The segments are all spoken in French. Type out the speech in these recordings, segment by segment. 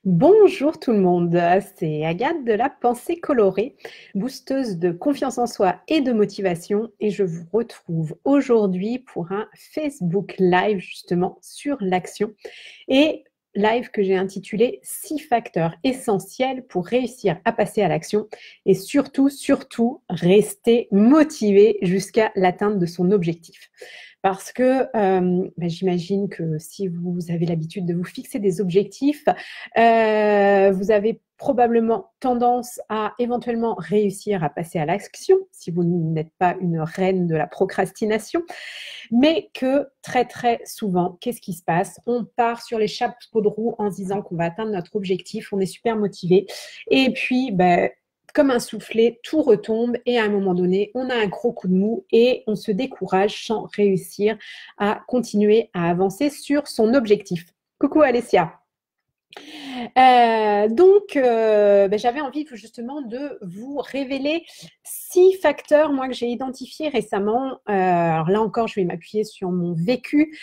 Bonjour tout le monde, c'est Agathe de la Pensée Colorée, boosteuse de confiance en soi et de motivation, et je vous retrouve aujourd'hui pour un Facebook Live justement sur l'action et live que j'ai intitulé 6 facteurs essentiels pour réussir à passer à l'action et surtout rester motivé jusqu'à l'atteinte de son objectif. Parce que j'imagine que si vous avez l'habitude de vous fixer des objectifs, vous avez probablement tendance à éventuellement réussir à passer à l'action si vous n'êtes pas une reine de la procrastination, mais que très souvent, qu'est-ce qui se passe? On part sur les chapeaux de roue en se disant qu'on va atteindre notre objectif, on est super motivé, et puis comme un soufflet, tout retombe et à un moment donné, on a un gros coup de mou et on se décourage sans réussir à continuer à avancer sur son objectif. Coucou Alessia. J'avais envie justement de vous révéler 6 facteurs, moi, que j'ai identifiés récemment. Alors là encore, je vais m'appuyer sur mon vécu.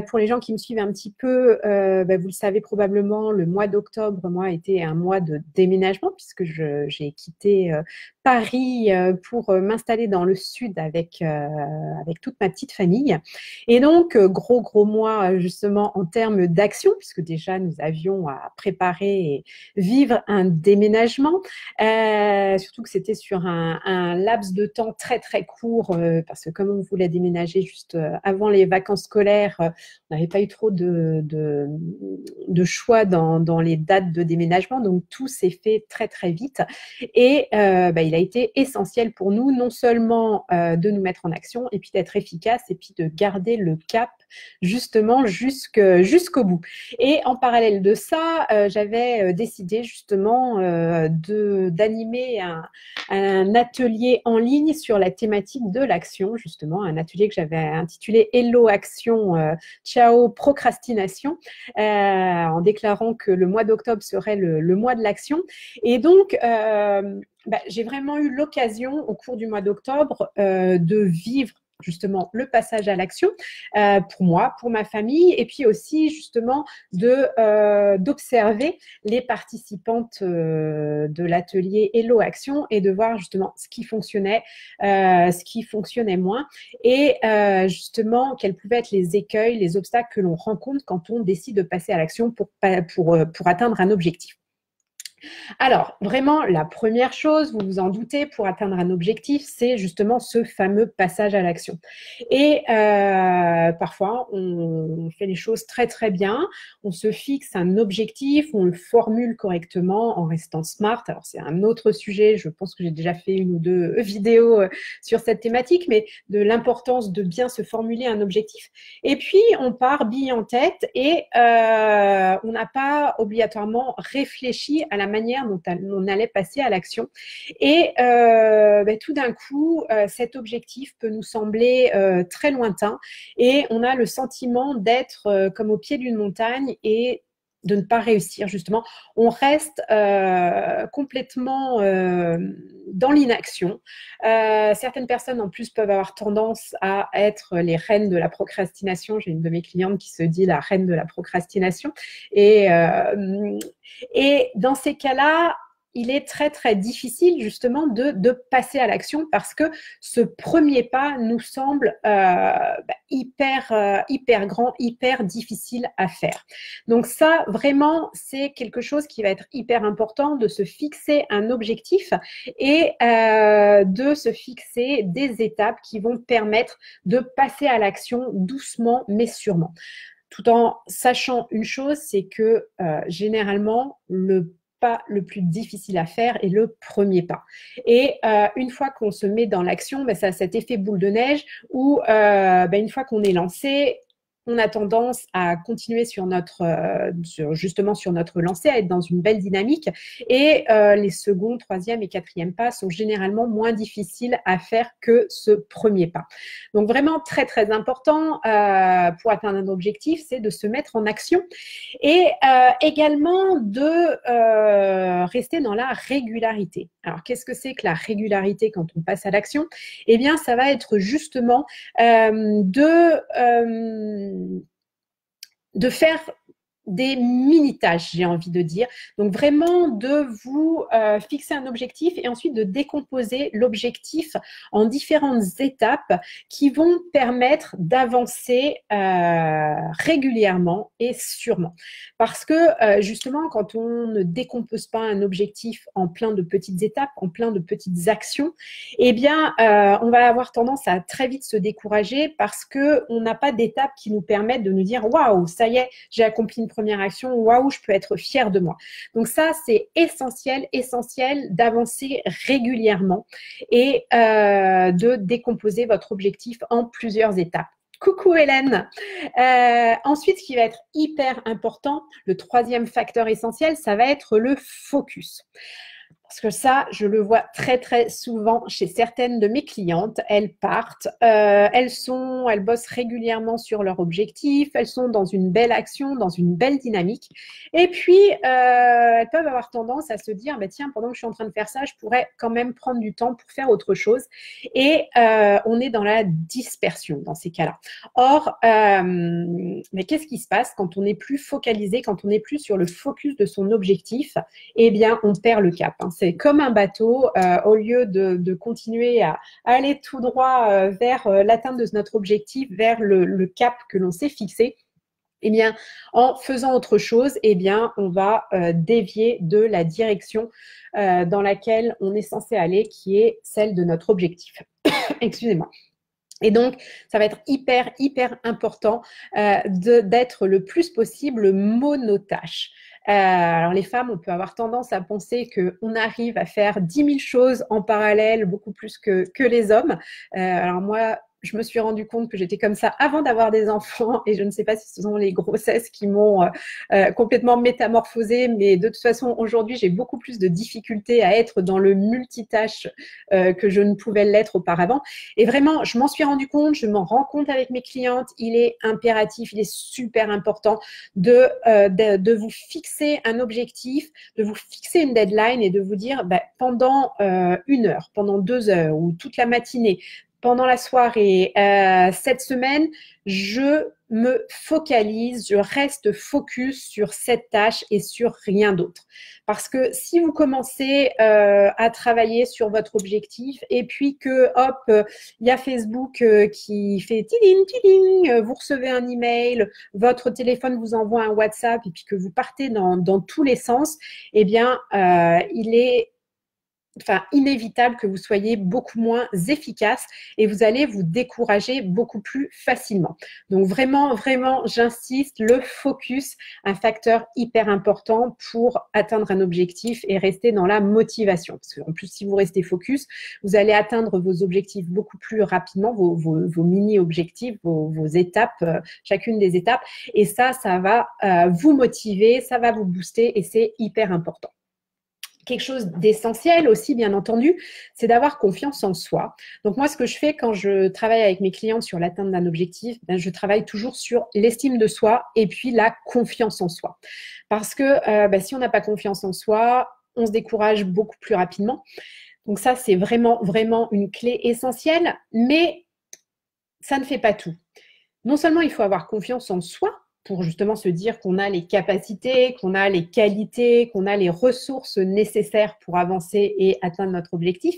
Pour les gens qui me suivent un petit peu, vous le savez probablement, le mois d'octobre, moi, était un mois de déménagement puisque j'ai quitté Paris pour m'installer dans le sud avec toute ma petite famille. Et donc, gros mois justement en termes d'action, puisque déjà nous avions à préparer et vivre un déménagement, surtout que c'était sur un laps de temps très court, parce que comme on voulait déménager juste avant les vacances scolaires, on n'avait pas eu trop de choix dans les dates de déménagement, donc tout s'est fait très vite. Et il a été essentiel pour nous, non seulement de nous mettre en action, et puis d'être efficace, et puis de garder le cap justement jusqu'au bout. Et en parallèle de ça, j'avais décidé justement d'animer un atelier en ligne sur la thématique de l'action, justement, un atelier que j'avais intitulé Hello Action, Ciao Procrastination, en déclarant que le mois d'octobre serait le mois de l'action. Et donc, j'ai vraiment eu l'occasion au cours du mois d'octobre de vivre justement le passage à l'action pour moi, pour ma famille, et puis aussi justement d'observer les participantes de l'atelier Hello Action et de voir justement ce qui fonctionnait moins, et justement quels pouvaient être les écueils, les obstacles que l'on rencontre quand on décide de passer à l'action pour atteindre un objectif. Alors, vraiment, la première chose, vous vous en doutez, pour atteindre un objectif, c'est justement ce fameux passage à l'action. Et parfois, on fait les choses très bien, on se fixe un objectif, on le formule correctement en restant smart. Alors, c'est un autre sujet, je pense que j'ai déjà fait une ou deux vidéos sur cette thématique, mais de l'importance de bien se formuler un objectif. Et puis, on part bille en tête et on n'a pas obligatoirement réfléchi à la manière dont on allait passer à l'action. Et tout d'un coup, cet objectif peut nous sembler très lointain et on a le sentiment d'être comme au pied d'une montagne et de ne pas réussir, justement. On reste complètement dans l'inaction. Certaines personnes, en plus, peuvent avoir tendance à être les reines de la procrastination. J'ai une de mes clientes qui se dit la reine de la procrastination. Et dans ces cas-là, il est très difficile justement de passer à l'action parce que ce premier pas nous semble hyper grand, hyper difficile à faire. Donc ça, vraiment, c'est quelque chose qui va être hyper important, de se fixer un objectif et de se fixer des étapes qui vont permettre de passer à l'action doucement mais sûrement. Tout en sachant une chose, c'est que généralement, le pas le plus difficile à faire est le premier pas. Et une fois qu'on se met dans l'action, ça a cet effet boule de neige où une fois qu'on est lancé, on a tendance à continuer justement sur notre lancée, à être dans une belle dynamique. Et les second, troisième et quatrième pas sont généralement moins difficiles à faire que ce premier pas. Donc vraiment très important pour atteindre un objectif, c'est de se mettre en action et également de rester dans la régularité. Alors qu'est-ce que c'est que la régularité quand on passe à l'action? Eh bien, ça va être justement de faire des mini-tâches, j'ai envie de dire. Donc, vraiment de vous fixer un objectif et ensuite de décomposer l'objectif en différentes étapes qui vont permettre d'avancer régulièrement et sûrement. Parce que justement, quand on ne décompose pas un objectif en plein de petites étapes, en plein de petites actions, eh bien, on va avoir tendance à très vite se décourager parce qu'on n'a pas d'étapes qui nous permettent de nous dire « Waouh, ça y est, j'ai accompli une première action, waouh, je peux être fière de moi ». Donc ça, c'est essentiel d'avancer régulièrement et de décomposer votre objectif en plusieurs étapes. Coucou Hélène. Ensuite, ce qui va être hyper important, le troisième facteur essentiel, ça va être le focus. Parce que ça, je le vois très, très souvent chez certaines de mes clientes. Elles partent, elles bossent régulièrement sur leur objectif, elles sont dans une belle action, dans une belle dynamique. Et puis, elles peuvent avoir tendance à se dire, bah, tiens, pendant que je suis en train de faire ça, je pourrais quand même prendre du temps pour faire autre chose. Et on est dans la dispersion dans ces cas-là. Or, mais qu'est-ce qui se passe quand on n'est plus focalisé, quand on n'est plus sur le focus de son objectif? Eh bien, on perd le cap. C'est comme un bateau, au lieu de continuer à aller tout droit vers l'atteinte de notre objectif, vers le cap que l'on s'est fixé, eh bien, en faisant autre chose, eh bien, on va dévier de la direction dans laquelle on est censé aller, qui est celle de notre objectif. Excusez-moi. Et donc, ça va être hyper, hyper important d'être le plus possible monotâche. Alors, les femmes, on peut avoir tendance à penser qu'on arrive à faire 10 000 choses en parallèle, beaucoup plus que les hommes. Alors, moi, je me suis rendu compte que j'étais comme ça avant d'avoir des enfants et je ne sais pas si ce sont les grossesses qui m'ont complètement métamorphosée, mais de toute façon, aujourd'hui, j'ai beaucoup plus de difficultés à être dans le multitâche que je ne pouvais l'être auparavant. Et vraiment, je m'en suis rendu compte, je m'en rends compte avec mes clientes, il est impératif, il est super important de vous fixer un objectif, de vous fixer une deadline et de vous dire pendant 1 heure, pendant 2 heures ou toute la matinée, pendant la soirée, cette semaine, je me focalise, je reste focus sur cette tâche et sur rien d'autre. Parce que si vous commencez à travailler sur votre objectif et puis que, hop, il y a Facebook qui fait tiding, tiding, vous recevez un email, votre téléphone vous envoie un WhatsApp et puis que vous partez dans tous les sens, eh bien, il est inévitable que vous soyez beaucoup moins efficace et vous allez vous décourager beaucoup plus facilement. Donc vraiment, vraiment, j'insiste, le focus, un facteur hyper important pour atteindre un objectif et rester dans la motivation. Parce qu'en plus, si vous restez focus, vous allez atteindre vos objectifs beaucoup plus rapidement, vos mini-objectifs, vos étapes, chacune des étapes. Et ça va vous motiver, ça va vous booster et c'est hyper important. Quelque chose d'essentiel aussi, bien entendu, c'est d'avoir confiance en soi. Donc moi, ce que je fais quand je travaille avec mes clientes sur l'atteinte d'un objectif, je travaille toujours sur l'estime de soi et puis la confiance en soi. Parce que si on n'a pas confiance en soi, on se décourage beaucoup plus rapidement. Donc ça, c'est vraiment, vraiment une clé essentielle, mais ça ne fait pas tout. Non seulement il faut avoir confiance en soi, pour justement se dire qu'on a les capacités, qu'on a les qualités, qu'on a les ressources nécessaires pour avancer et atteindre notre objectif.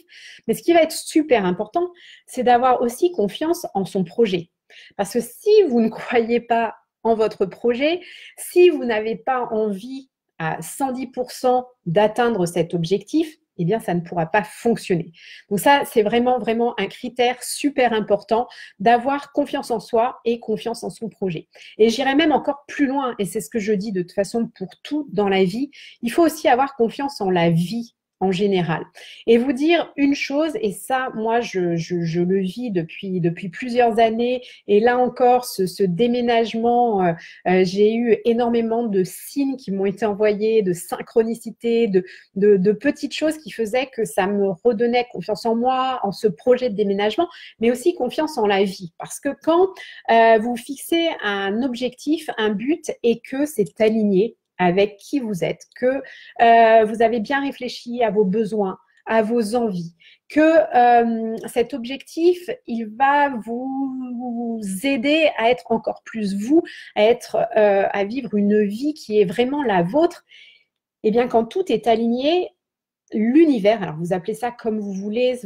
Mais ce qui va être super important, c'est d'avoir aussi confiance en son projet. Parce que si vous ne croyez pas en votre projet, si vous n'avez pas envie à 110% d'atteindre cet objectif, eh bien, ça ne pourra pas fonctionner. Donc ça, c'est vraiment, vraiment un critère super important d'avoir confiance en soi et confiance en son projet. Et j'irai même encore plus loin, et c'est ce que je dis de toute façon pour tout dans la vie, il faut aussi avoir confiance en la vie en général. Et vous dire une chose, et ça, moi, je le vis depuis plusieurs années, et là encore, ce déménagement, j'ai eu énormément de signes qui m'ont été envoyés, de synchronicité, de petites choses qui faisaient que ça me redonnait confiance en moi, en ce projet de déménagement, mais aussi confiance en la vie. Parce que quand vous fixez un objectif, un but, et que c'est aligné avec qui vous êtes, que vous avez bien réfléchi à vos besoins, à vos envies, que cet objectif, il va vous aider à être encore plus vous, à vivre une vie qui est vraiment la vôtre. Eh bien, quand tout est aligné, l'univers, alors vous appelez ça comme vous voulez,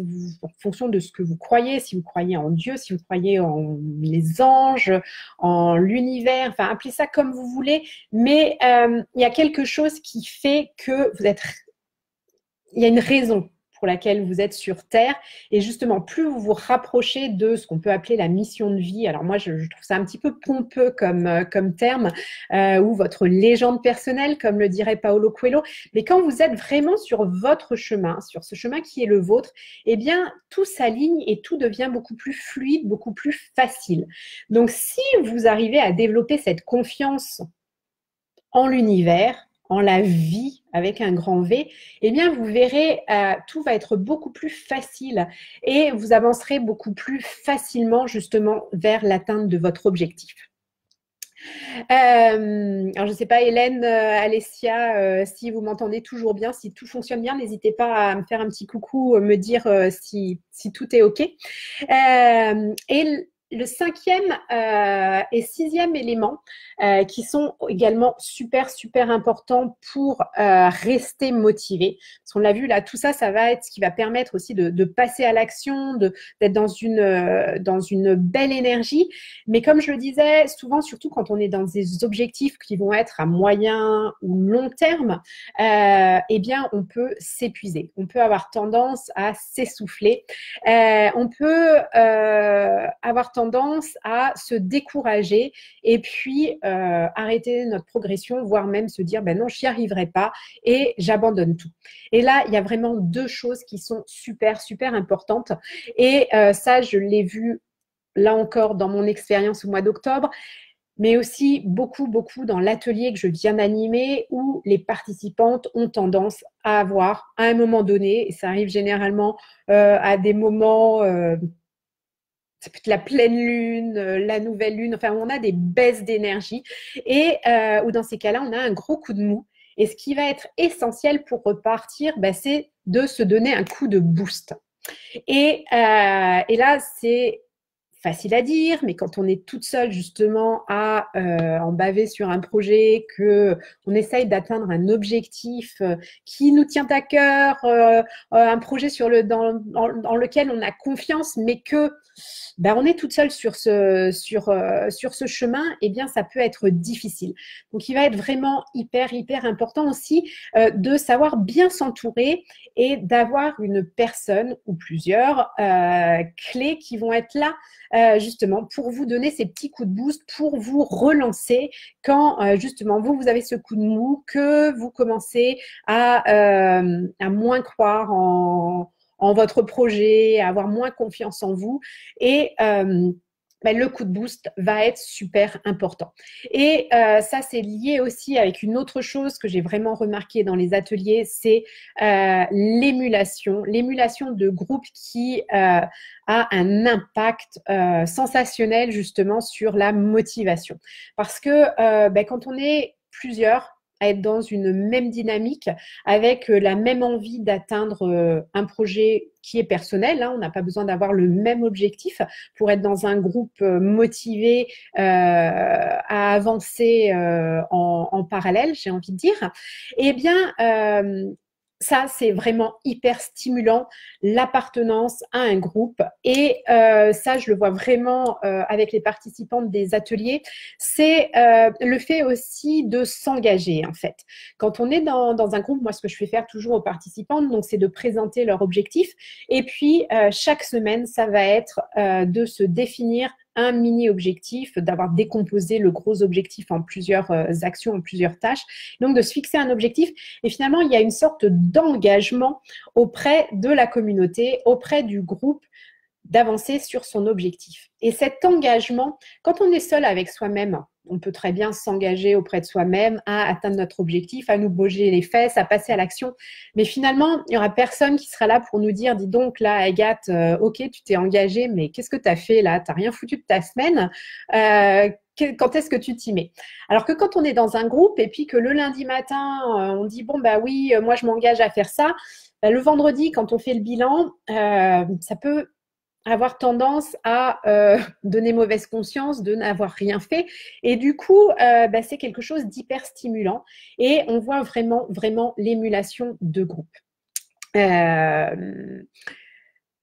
en fonction de ce que vous croyez, si vous croyez en Dieu, si vous croyez en les anges, en l'univers, enfin appelez ça comme vous voulez, mais il y a quelque chose qui fait que il y a une raison pour laquelle vous êtes sur Terre. Et justement, plus vous vous rapprochez de ce qu'on peut appeler la mission de vie, alors moi, je trouve ça un petit peu pompeux comme terme, ou votre légende personnelle, comme le dirait Paolo Coelho, mais quand vous êtes vraiment sur votre chemin, sur ce chemin qui est le vôtre, eh bien, tout s'aligne et tout devient beaucoup plus fluide, beaucoup plus facile. Donc, si vous arrivez à développer cette confiance en l'univers, en la vie avec un grand V, eh bien, vous verrez, tout va être beaucoup plus facile et vous avancerez beaucoup facilement justement vers l'atteinte de votre objectif. Alors, je ne sais pas, Hélène, Alessia, si vous m'entendez toujours bien, si tout fonctionne bien, n'hésitez pas à me faire un petit coucou, me dire si tout est OK. Et le cinquième et sixième élément qui sont également super importants pour rester motivé. Parce qu'on l'a vu là, tout ça, ça va être ce qui va permettre aussi de passer à l'action, d'être dans une belle énergie. Mais comme je le disais, souvent, surtout quand on est dans des objectifs qui vont être à moyen ou long terme, eh bien, on peut s'épuiser. On peut avoir tendance à s'essouffler. On peut avoir tendance à se décourager et puis arrêter notre progression, voire même se dire ben non, j'y arriverai pas et j'abandonne tout. Et là, il y a vraiment deux choses qui sont super importantes. Et ça, je l'ai vu là encore dans mon expérience au mois d'octobre, mais aussi beaucoup dans l'atelier que je viens d'animer où les participantes ont tendance à avoir, à un moment donné, et ça arrive généralement à des moments, ça peut être la pleine lune, la nouvelle lune, enfin on a des baisses d'énergie et où dans ces cas-là, on a un gros coup de mou. Et ce qui va être essentiel pour repartir, c'est de se donner un coup de boost. Et là, c'est facile à dire, mais quand on est toute seule justement à en baver sur un projet, que on essaye d'atteindre un objectif qui nous tient à cœur, un projet dans lequel on a confiance, mais que on est toute seule sur ce chemin, eh bien ça peut être difficile. Donc il va être vraiment hyper important aussi de savoir bien s'entourer et d'avoir une personne ou plusieurs clés qui vont être là justement pour vous donner ces petits coups de boost, pour vous relancer quand justement vous avez ce coup de mou, que vous commencez à moins croire en votre projet, à avoir moins confiance en vous et le coup de boost va être super important. Et ça, c'est lié aussi avec une autre chose que j'ai vraiment remarqué dans les ateliers, c'est l'émulation de groupe qui a un impact sensationnel justement sur la motivation. Parce que quand on est plusieurs à être dans une même dynamique, avec la même envie d'atteindre un projet qui est personnel. Hein, on n'a pas besoin d'avoir le même objectif pour être dans un groupe motivé à avancer en parallèle, j'ai envie de dire. Eh bien, ça, c'est vraiment hyper stimulant, l'appartenance à un groupe. Et ça, je le vois vraiment avec les participantes des ateliers. C'est le fait aussi de s'engager, en fait. Quand on est dans un groupe, moi, ce que je fais faire toujours aux participantes, donc, c'est de présenter leur objectif. Et puis, chaque semaine, ça va être de se définir un mini-objectif, d'avoir décomposé le gros objectif en plusieurs actions, en plusieurs tâches. Donc, de se fixer un objectif. Et finalement, il y a une sorte d'engagement auprès de la communauté, auprès du groupe, d'avancer sur son objectif. Et cet engagement, quand on est seul avec soi-même, on peut très bien s'engager auprès de soi-même à atteindre notre objectif, à nous bouger les fesses, à passer à l'action. Mais finalement, il n'y aura personne qui sera là pour nous dire, dis donc là, Agathe, ok, tu t'es engagée, mais qu'est-ce que tu as fait là? Tu n'as rien foutu de ta semaine. Quand est-ce que tu t'y mets? Alors que quand on est dans un groupe et puis que le lundi matin, on dit, bon, bah oui, moi je m'engage à faire ça, Le vendredi, quand on fait le bilan, ça peut avoir tendance à donner mauvaise conscience de n'avoir rien fait. Et du coup, c'est quelque chose d'hyper stimulant. Et on voit vraiment, vraiment l'émulation de groupe.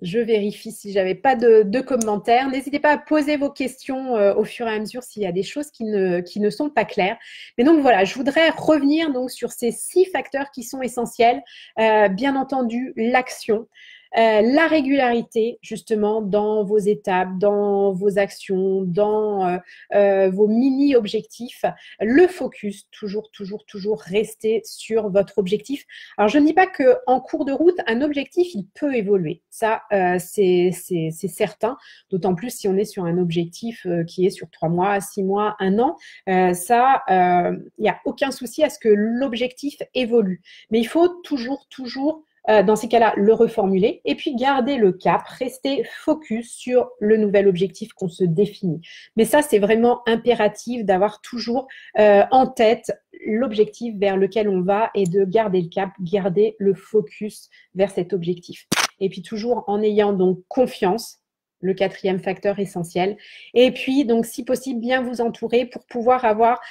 Je vérifie si j'avais pas de commentaires. N'hésitez pas à poser vos questions au fur et à mesure s'il y a des choses qui ne sont pas claires. Mais donc voilà, je voudrais revenir donc sur ces 6 facteurs qui sont essentiels. Bien entendu, l'action. La régularité, justement, dans vos étapes, dans vos actions, dans vos mini-objectifs. Le focus, toujours, toujours, toujours rester sur votre objectif. Alors, je ne dis pas qu'en cours de route, un objectif, il peut évoluer. Ça, c'est certain. D'autant plus si on est sur un objectif qui est sur 3 mois, 6 mois, 1 an. Il n'y a aucun souci à ce que l'objectif évolue. Mais il faut toujours, toujours dans ces cas-là, le reformuler et puis garder le cap, rester focus sur le nouvel objectif qu'on se définit. Mais ça, c'est vraiment impératif d'avoir toujours en tête l'objectif vers lequel on va et de garder le cap, garder le focus vers cet objectif. Et puis toujours en ayant donc confiance, le 4e facteur essentiel. Et puis, donc, si possible, bien vous entourer pour pouvoir avoir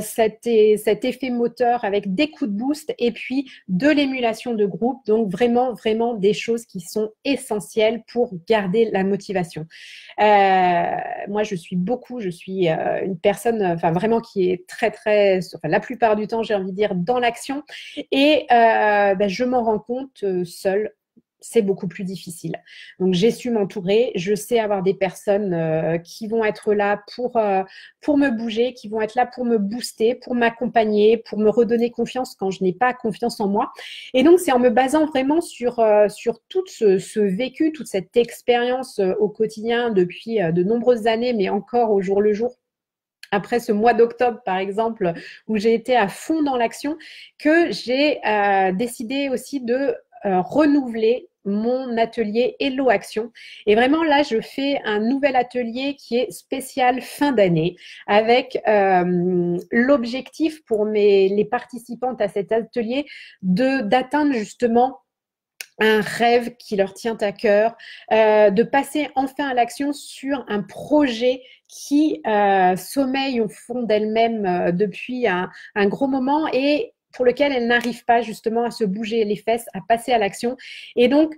cet effet moteur avec des coups de boost et puis de l'émulation de groupe. Donc, vraiment, vraiment des choses qui sont essentielles pour garder la motivation. Moi, je suis une personne, enfin, vraiment qui est très, très, enfin, la plupart du temps, j'ai envie de dire, dans l'action. Et je m'en rends compte seule. C'est beaucoup plus difficile. Donc, j'ai su m'entourer. Je sais avoir des personnes qui vont être là pour me bouger, qui vont être là pour me booster, pour m'accompagner, pour me redonner confiance quand je n'ai pas confiance en moi. Et donc, c'est en me basant vraiment sur tout ce vécu, toute cette expérience au quotidien depuis de nombreuses années, mais encore au jour le jour, après ce mois d'octobre, par exemple, où j'ai été à fond dans l'action, que j'ai décidé aussi de renouveler mon atelier Hello Action. Et vraiment, là, je fais un nouvel atelier qui est spécial fin d'année avec l'objectif pour les participantes à cet atelier d'atteindre justement un rêve qui leur tient à cœur, de passer enfin à l'action sur un projet qui sommeille au fond d'elles-mêmes depuis un gros moment et pour lequel elles n'arrivent pas justement à se bouger les fesses, à passer à l'action. Et donc,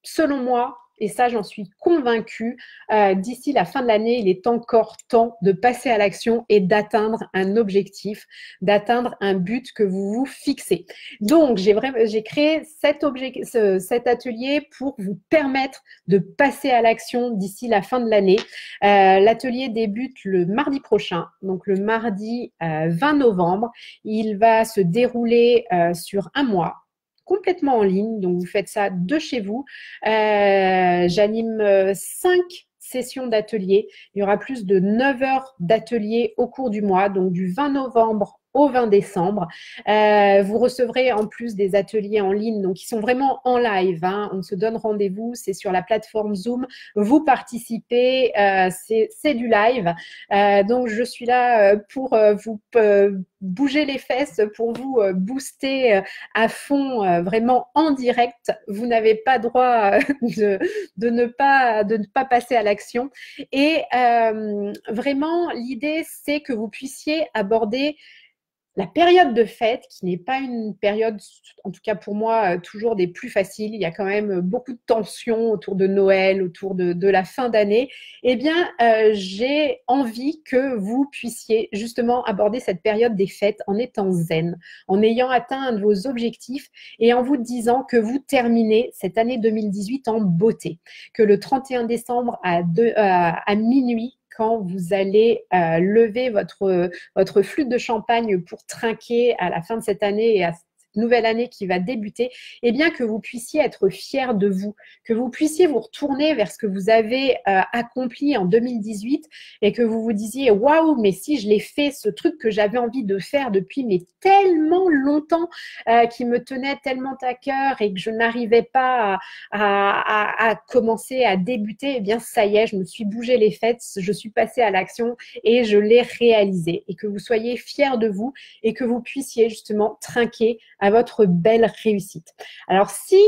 selon moi, et ça j'en suis convaincue, d'ici la fin de l'année, il est encore temps de passer à l'action et d'atteindre un objectif, d'atteindre un but que vous vous fixez. Donc, j'ai créé cet atelier pour vous permettre de passer à l'action d'ici la fin de l'année. L'atelier débute le mardi prochain, donc le mardi 20 novembre. Il va se dérouler sur un mois, complètement en ligne, donc vous faites ça de chez vous. J'anime 5 sessions d'atelier. Il y aura plus de 9 heures d'atelier au cours du mois, donc du 20 novembre au 20 décembre. Vous recevrez en plus des ateliers en ligne, donc qui sont vraiment en live. On se donne rendez-vous, c'est sur la plateforme Zoom. Vous participez, c'est du live. Donc, je suis là pour vous bouger les fesses, pour vous booster à fond, vraiment en direct. Vous n'avez pas droit de ne pas passer à l'action. Et vraiment, l'idée, c'est que vous puissiez aborder la période de fête, qui n'est pas une période, en tout cas pour moi, toujours des plus faciles. Il y a quand même beaucoup de tensions autour de Noël, autour de la fin d'année. Eh bien, j'ai envie que vous puissiez justement aborder cette période des fêtes en étant zen, en ayant atteint un de vos objectifs et en vous disant que vous terminez cette année 2018 en beauté, que le 31 décembre à minuit, quand vous allez lever votre flûte de champagne pour trinquer à la fin de cette année et à cette nouvelle année qui va débuter, eh bien que vous puissiez être fiers de vous, que vous puissiez vous retourner vers ce que vous avez accompli en 2018 et que vous vous disiez waouh, mais si je l'ai fait, ce truc que j'avais envie de faire depuis mais tellement longtemps, qui me tenait tellement à cœur et que je n'arrivais pas à commencer, à débuter, eh bien ça y est, je me suis bougé les fesses, je suis passée à l'action et je l'ai réalisé. Et que vous soyez fiers de vous et que vous puissiez justement trinquer à votre belle réussite. Alors, si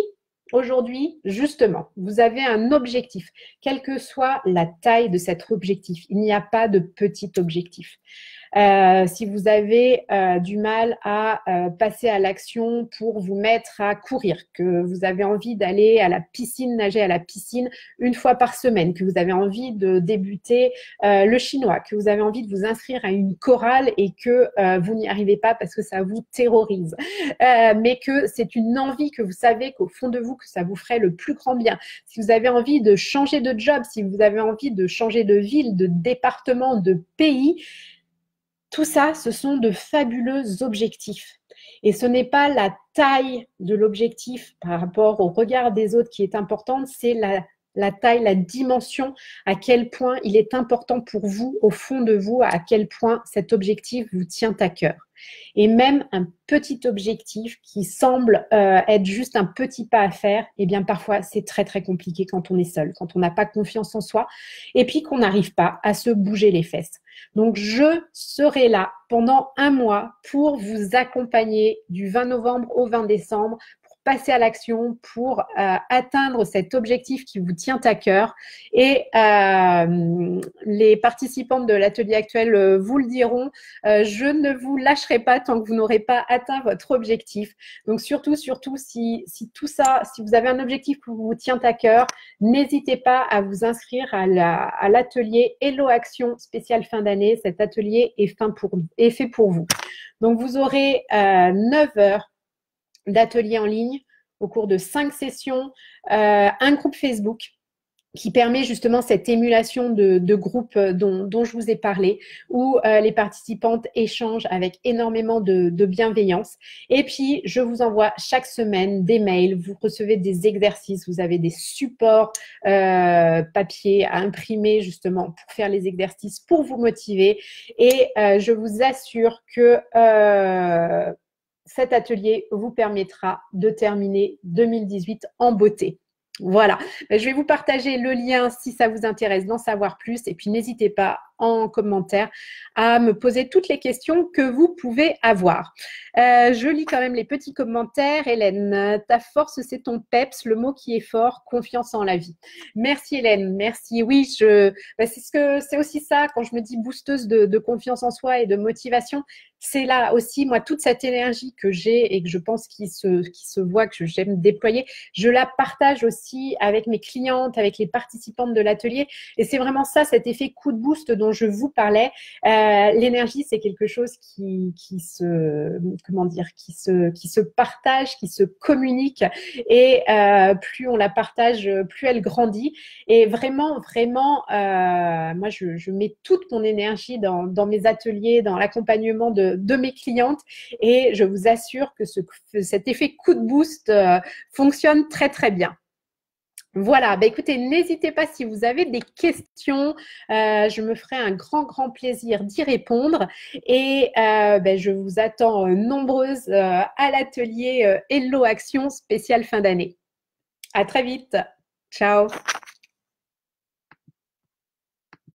aujourd'hui, justement, vous avez un objectif, quelle que soit la taille de cet objectif, il n'y a pas de petit objectif. Si vous avez du mal à passer à l'action pour vous mettre à courir, que vous avez envie d'aller à la piscine, nager à la piscine une fois par semaine, que vous avez envie de débuter le chinois, que vous avez envie de vous inscrire à une chorale et que vous n'y arrivez pas parce que ça vous terrorise, mais que c'est une envie que vous savez qu'au fond de vous, que ça vous ferait le plus grand bien. Si vous avez envie de changer de job, si vous avez envie de changer de ville, de département, de pays, tout ça, ce sont de fabuleux objectifs. Et ce n'est pas la taille de l'objectif par rapport au regard des autres qui est importante, c'est la taille, la dimension, à quel point il est important pour vous, au fond de vous, à quel point cet objectif vous tient à cœur. Et même un petit objectif qui semble être juste un petit pas à faire, eh bien parfois c'est très très compliqué quand on est seul, quand on n'a pas confiance en soi et puis qu'on n'arrive pas à se bouger les fesses. Donc je serai là pendant un mois pour vous accompagner du 20 novembre au 20 décembre, passer à l'action pour atteindre cet objectif qui vous tient à cœur. Et les participantes de l'atelier actuel vous le diront, je ne vous lâcherai pas tant que vous n'aurez pas atteint votre objectif. Donc surtout, si tout ça, si vous avez un objectif qui vous tient à cœur, n'hésitez pas à vous inscrire à l'atelier Hello Action spécial fin d'année. Cet atelier est fait pour vous. Donc vous aurez 9 heures d'ateliers en ligne au cours de 5 sessions, un groupe Facebook qui permet justement cette émulation de groupe dont je vous ai parlé, où les participantes échangent avec énormément de bienveillance. Et puis, je vous envoie chaque semaine des mails, vous recevez des exercices, vous avez des supports papier à imprimer justement pour faire les exercices, pour vous motiver. Et je vous assure que cet atelier vous permettra de terminer 2018 en beauté. Voilà, je vais vous partager le lien si ça vous intéresse d'en savoir plus. Et puis, n'hésitez pas en commentaire à me poser toutes les questions que vous pouvez avoir. Je lis quand même les petits commentaires. Hélène, ta force, c'est ton peps, le mot qui est fort, confiance en la vie. Merci Hélène, merci. Oui, c'est aussi ça, quand je me dis boosteuse de confiance en soi et de motivation, c'est là aussi, moi, toute cette énergie que j'ai et que je pense qui se voit, que j'aime déployer, je la partage aussi avec mes clientes, avec les participantes de l'atelier. Et c'est vraiment ça, cet effet coup de boost dont je vous parlais. L'énergie, c'est quelque chose qui se partage, qui se communique. Et plus on la partage, plus elle grandit. Et vraiment, moi, je mets toute mon énergie dans mes ateliers, dans l'accompagnement de mes clientes. Et je vous assure que cet effet coup de boost fonctionne très, très bien. Voilà, bah écoutez, n'hésitez pas si vous avez des questions, je me ferai un grand plaisir d'y répondre et je vous attends nombreuses à l'atelier Hello Action spécial fin d'année. À très vite, ciao.